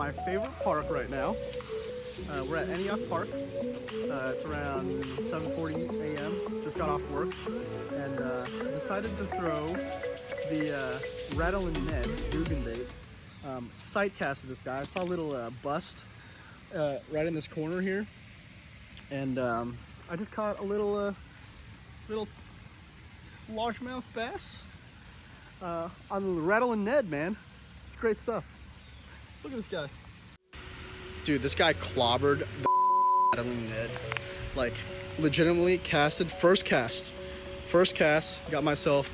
my favorite park right now. We're at Antioch Park. It's around 7:40 a.m. Just got off work and decided to throw the Rattle and Ned Dugan bait. Sight casted this guy. I saw a little bust right in this corner here, and I just caught a little largemouth bass on the Rattle and Ned, man. It's great stuff. Look at this guy. Dude, this guy clobbered the Rattling Ned. Like, legitimately casted, first cast, got myself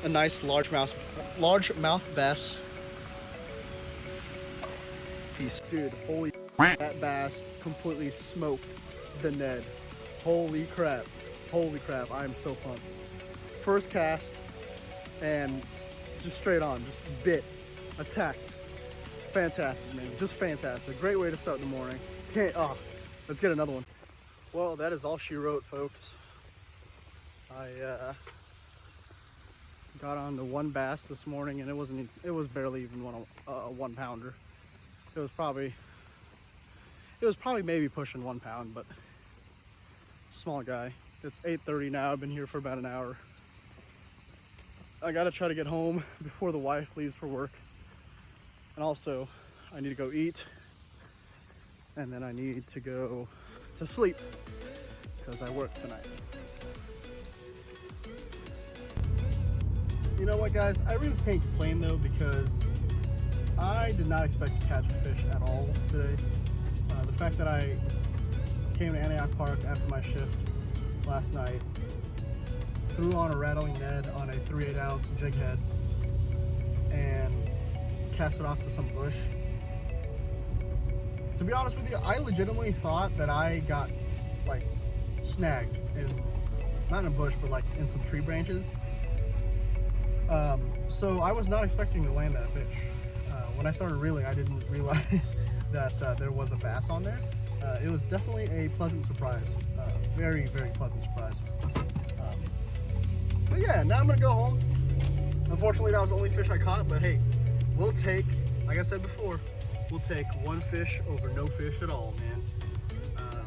a nice largemouth bass piece. Dude, holy, that bass completely smoked the Ned. Holy crap, I am so pumped. First cast, and just straight on, just bit, attacked. Fantastic, man, just fantastic. Great way to start the morning. Let's get another one. Well, that is all she wrote, folks. I got on to one bass this morning, and it was barely even a 1 pounder. It was probably maybe pushing 1 pound, but small guy. It's 8:30 now. I've been here for about an hour. I gotta try to get home before the wife leaves for work. And also, I need to go eat, and then I need to go to sleep because I work tonight. You know what, guys? I really can't complain though, because I did not expect to catch a fish at all today. The fact that I came to Antioch Park after my shift last night, threw on a Rattling Ned on a 3/8 ounce jig head, and cast it off to some bush. To be honest with you, I legitimately thought that I got like snagged not in a bush, but like in some tree branches. So I was not expecting to land that fish. When I started reeling, I didn't realize that there was a bass on there. It was definitely a pleasant surprise. Very, very pleasant surprise. But yeah, now I'm gonna go home. Unfortunately, that was the only fish I caught, but hey, we'll take, like I said before, we'll take one fish over no fish at all, man.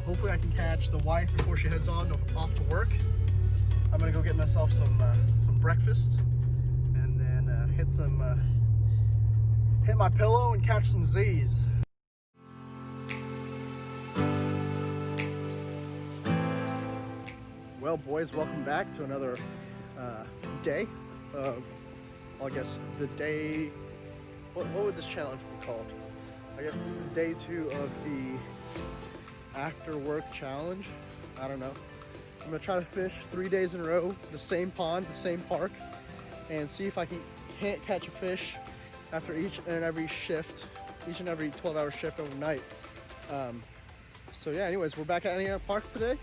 Hopefully I can catch the wife before she heads off to work. I'm gonna go get myself some breakfast, and then hit my pillow and catch some Z's. Well, boys, welcome back to another day of, well, I guess the day, what would this challenge be called? I guess this is day 2 of the after work challenge. I don't know. I'm gonna try to fish 3 days in a row, the same pond, the same park, and see if I can't catch a fish after each and every 12-hour shift overnight. So yeah, anyways, we're back at Antioch Park today.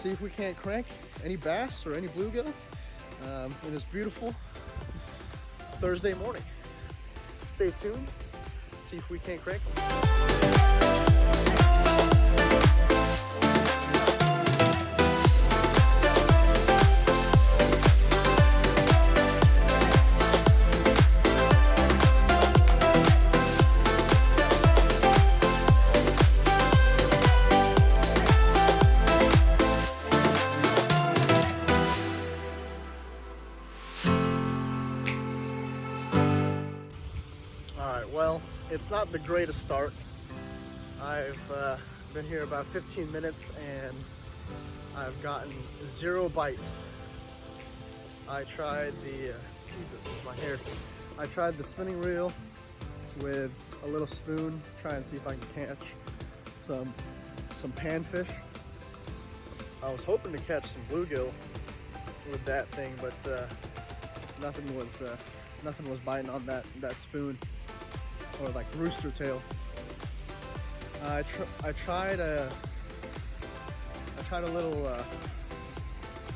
See if we can't crank any bass or any bluegill in this beautiful Thursday morning. Stay tuned, see if we can't crank them. Well, it's not the greatest start. I've been here about 15 minutes and I've gotten 0 bites. I tried the, Jesus, my hair. I tried the spinning reel with a little spoon, try and see if I can catch some panfish. I was hoping to catch some bluegill with that thing, but nothing was biting on that spoon. Or like rooster tail. I tried a little.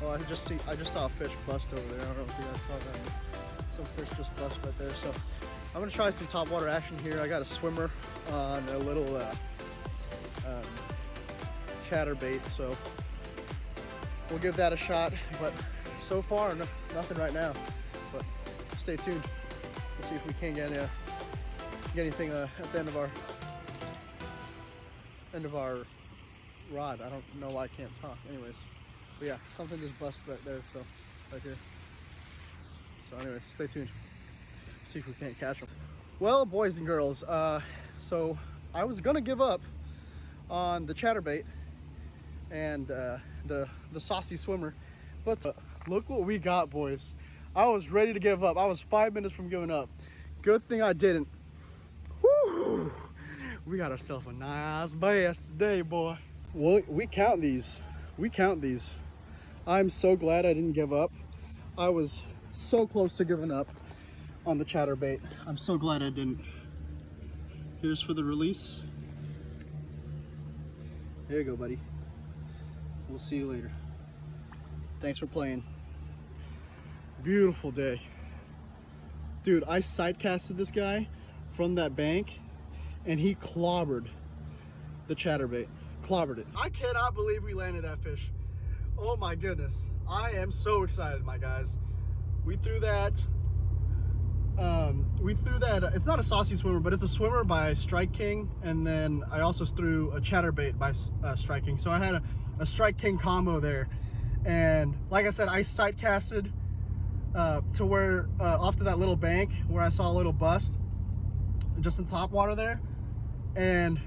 Oh, I just saw a fish bust over there. I don't know if you guys saw that. Some fish just bust right there. So I'm gonna try some top water action here. I got a swimmer on a little chatterbait, so we'll give that a shot. But so far, nothing right now. But stay tuned. Let's see if we can get anything at the end of our end of our rod. I don't know why I can't talk. Anyways, but yeah, something just busted right there. So right here. So anyways, stay tuned. See if we can't catch them. Well, boys and girls, so I was gonna give up on the chatterbait and the saucy swimmer, but look what we got, boys. I was ready to give up. I was 5 minutes from giving up. Good thing I didn't. Woo! We got ourselves a nice bass today, boy. Well, we count these. We count these. I'm so glad I didn't give up. I was so close to giving up on the chatterbait. I'm so glad I didn't. Here's for the release. There you go, buddy. We'll see you later. Thanks for playing. Beautiful day. Dude, I sight casted this guy from that bank and he clobbered the chatterbait. Clobbered it. I cannot believe we landed that fish. Oh my goodness. I am so excited, my guys. We threw that, it's not a saucy swimmer, but it's a swimmer by Strike King. And then I also threw a chatterbait by Strike King. So I had a Strike King combo there. And like I said, I sight casted to where, off to that little bank where I saw a little bust just in top water there. And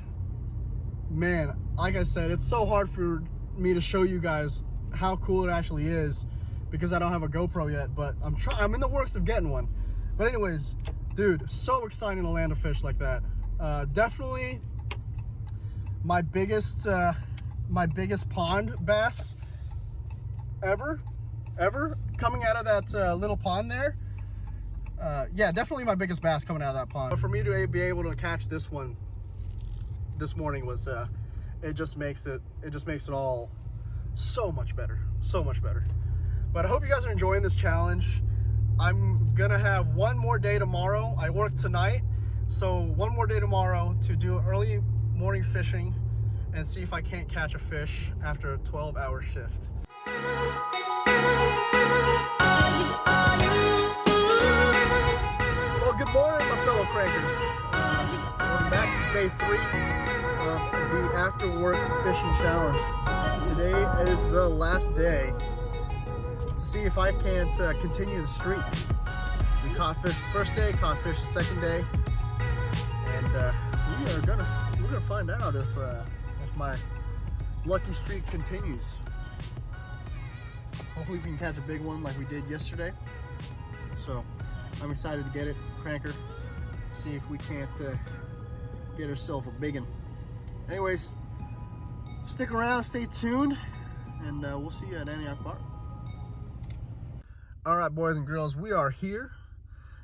man, like I said, it's so hard for me to show you guys how cool it actually is because I don't have a GoPro yet, but I'm in the works of getting one. But anyways, dude, so exciting to land a fish like that. Definitely my biggest pond bass ever coming out of that little pond there. Yeah, definitely my biggest bass coming out of that pond. But for me to be able to catch this one this morning was it just makes it all so much better, so much better. But I hope you guys are enjoying this challenge. I'm gonna have one more day tomorrow. I work tonight, so one more day tomorrow to do early morning fishing and see if I can't catch a fish after a 12-hour shift. Well, good morning, my fellow crankers. We're back to day 3 of the after work fishing challenge. Today is the last day to see if I can't continue the streak. We caught fish the first day, caught fish the second day, and we're gonna find out if my lucky streak continues. Hopefully we can catch a big one like we did yesterday. So I'm excited to get it, cranker. See if we can't get ourselves a big one. Anyways, stick around, stay tuned, and we'll see you at Antioch Bar. All right, boys and girls, we are here.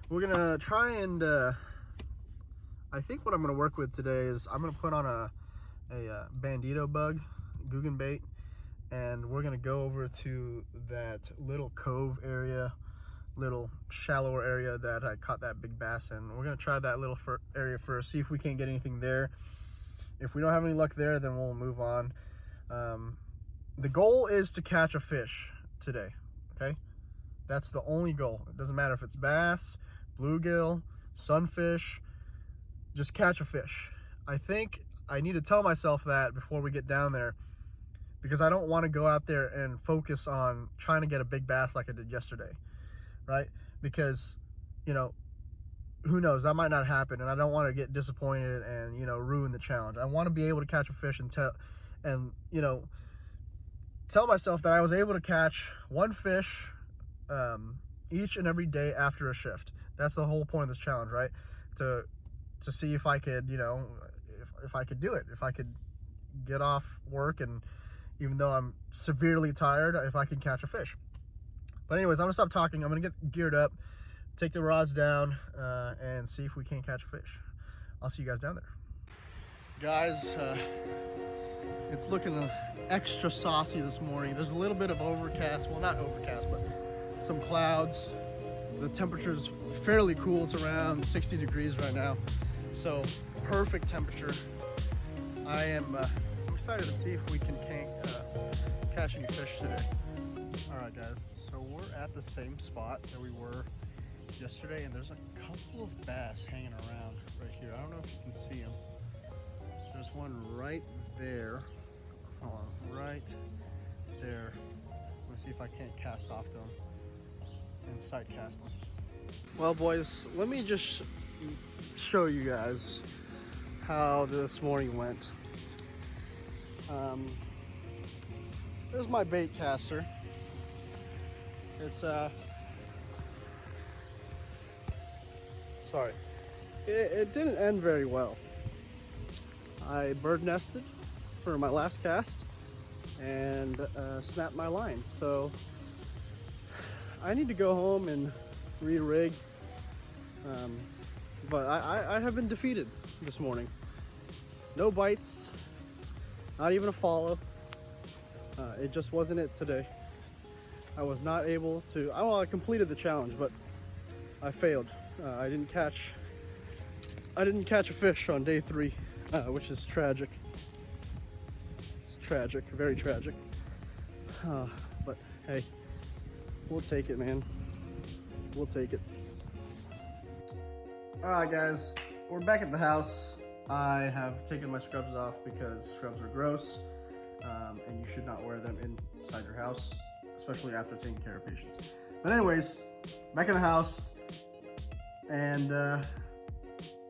We're gonna try and I think what I'm gonna work with today is I'm gonna put on a bandito bug, Googan bait, and we're gonna go over to that little cove area, little shallower area that I caught that big bass in. We're gonna try that little area first, see if we can't get anything there. If we don't have any luck there, then we'll move on. The goal is to catch a fish today, okay? That's the only goal. It doesn't matter if it's bass, bluegill, sunfish, just catch a fish. I think I need to tell myself that before we get down there, because I don't want to go out there and focus on trying to get a big bass like I did yesterday, right? Because, you know, who knows, that might not happen, and I don't want to get disappointed and, you know, ruin the challenge. I want to be able to catch a fish and you know, tell myself that I was able to catch one fish each and every day after a shift. That's the whole point of this challenge, right? To see if I could, you know, if I could do it, if I could get off work, and even though I'm severely tired, if I can catch a fish. But anyways, I'm gonna stop talking. I'm gonna get geared up, take the rods down, and see if we can't catch a fish. I'll see you guys down there. Guys, it's looking extra saucy this morning. There's a little bit of overcast, well, not overcast, but some clouds. The temperature's fairly cool. It's around 60 degrees right now, so perfect temperature. I am excited to see if we can catch any fish today. All right, guys, so we're at the same spot that we were yesterday, and there's a couple of bass hanging around right here. I don't know if you can see them. There's one right there. Hold on, right there. Let's see if I can't cast off them and sight cast them. Well, boys, let me just show you guys how this morning went. There's my bait caster. It's sorry, it didn't end very well. I bird nested for my last cast and snapped my line, so I need to go home and re-rig. But I have been defeated this morning. No bites, not even a follow. It just wasn't it today. I was not able to, well, I completed the challenge, but I failed. I didn't catch a fish on day 3, which is tragic. It's tragic, very tragic. But hey, we'll take it, man. We'll take it. All right, guys, we're back at the house. I have taken my scrubs off because scrubs are gross, and you should not wear them inside your house, especially after taking care of patients. But anyways, back in the house, and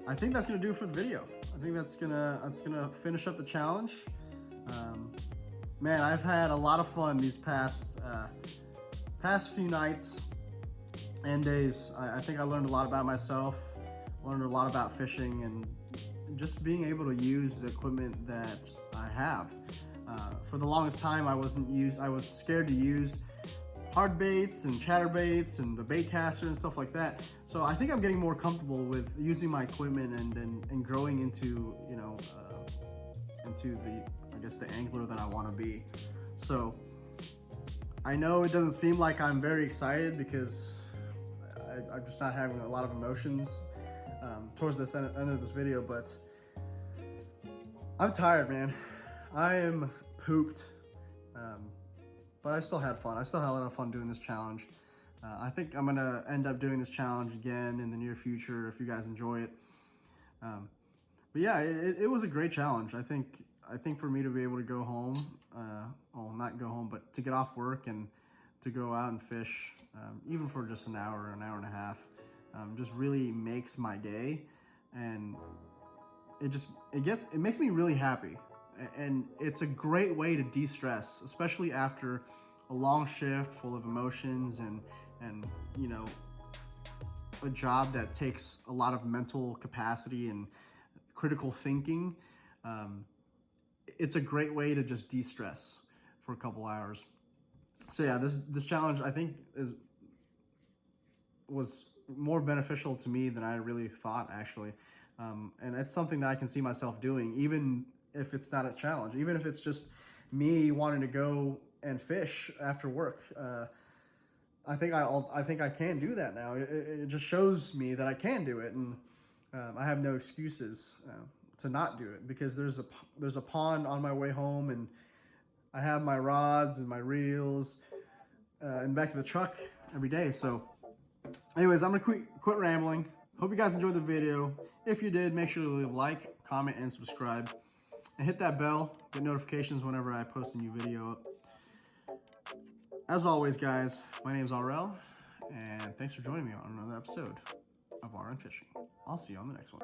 I think that's gonna do it for the video. I think that's gonna finish up the challenge. Man, I've had a lot of fun these past few nights and days. I think I learned a lot about myself, learned a lot about fishing, and just being able to use the equipment that I have. For the longest time, I was scared to use hard baits and chatter baits and the bait caster and stuff like that. So I think I'm getting more comfortable with using my equipment and growing into, you know, into the angler that I want to be. So I know it doesn't seem like I'm very excited because I'm just not having a lot of emotions towards this end of this video, but I'm tired, man. I am pooped, but I still had fun. I still had a lot of fun doing this challenge. I think I'm gonna end up doing this challenge again in the near future if you guys enjoy it. But yeah, it was a great challenge. I think for me to be able to go home, well, not go home, but to get off work and to go out and fish, even for just an hour and a half, just really makes my day, and it makes me really happy. And it's a great way to de-stress, especially after a long shift full of emotions and you know, a job that takes a lot of mental capacity and critical thinking. It's a great way to just de-stress for a couple hours. So yeah, this challenge I think was more beneficial to me than I really thought, actually. And it's something that I can see myself doing, even if it's not a challenge, even if it's just me wanting to go and fish after work. I think I can do that now. It just shows me that I can do it, and I have no excuses to not do it, because there's a pond on my way home, and I have my rods and my reels in the back of the truck every day. So anyways, I'm gonna quit rambling. Hope you guys enjoyed the video. If you did, make sure to leave a like, comment, and subscribe. And hit that bell, get notifications whenever I post a new video up. As always, guys, my name is Aurel, and thanks for joining me on another episode of RN Fishing. I'll see you on the next one.